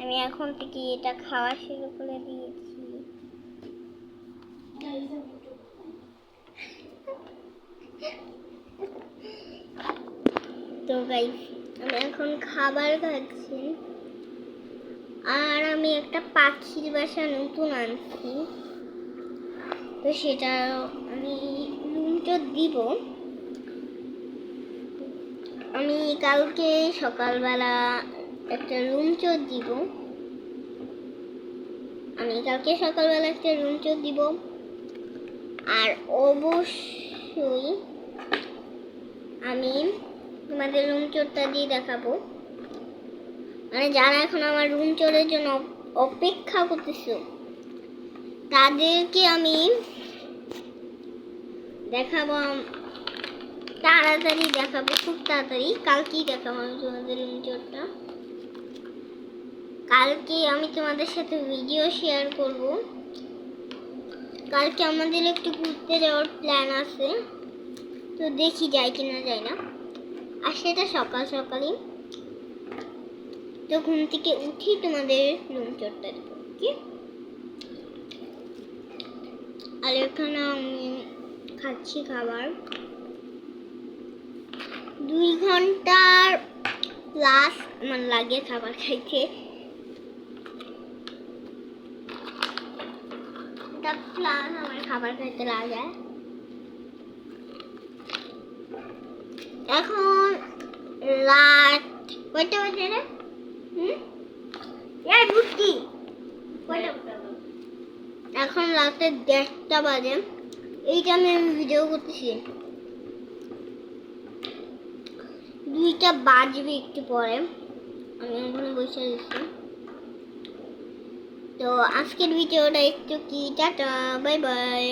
আমি এখন থেকে এটা খাওয়া শুরু করে দিয়েছি। তো গাইস, আমি এখন খাবার খাচ্ছি। আর আমি একটা পাখির বাসা নতুন আনছি, তো সেটা আমি রুমটা দিব। আমি কালকে সকালবেলা একটা রুম চোর দিব। আর অবশ্যই আমি তোমাদের রুম চোরটা দিয়ে দেখাবো। মানে যারা এখন আমার রুম চোরের জন্য অপেক্ষা করতেছো তাদেরকে আমি দেখাবো, তাড়াতাড়ি দেখাবো, খুব তাড়াতাড়ি। কালকেই দেখাবো আমি তোমাদের রুম চোরটা। কালকে আমি তোমাদের সাথে ভিডিও শেয়ার করব। কালকে আমাদের একটু ঘুরতে যাওয়ার প্ল্যান আছে, তো দেখি যাই কিনা যাই না। আর সেটা সকাল সকালই, তো ঘুম থেকে উঠি তোমাদের রুম চোরটা দেবো কি। আর এখানে আমি খাচ্ছি খাবার। 2 ঘন্টার প্লাস আমার লাগে খাবার খাইতে। প্লাস আমার খাবার খাইতে লাগে। এখন রাত কয়টা বাজে রে? এখন রাতে 1:30 বাজে। এই টাইমে আমি ভিডিও করতেছি। 2টা বাজবে একটু পরে। আমি ওখানে বসে আছি। তো আজকের ভিডিওটা একটু কি, টাটা, বাই বাই।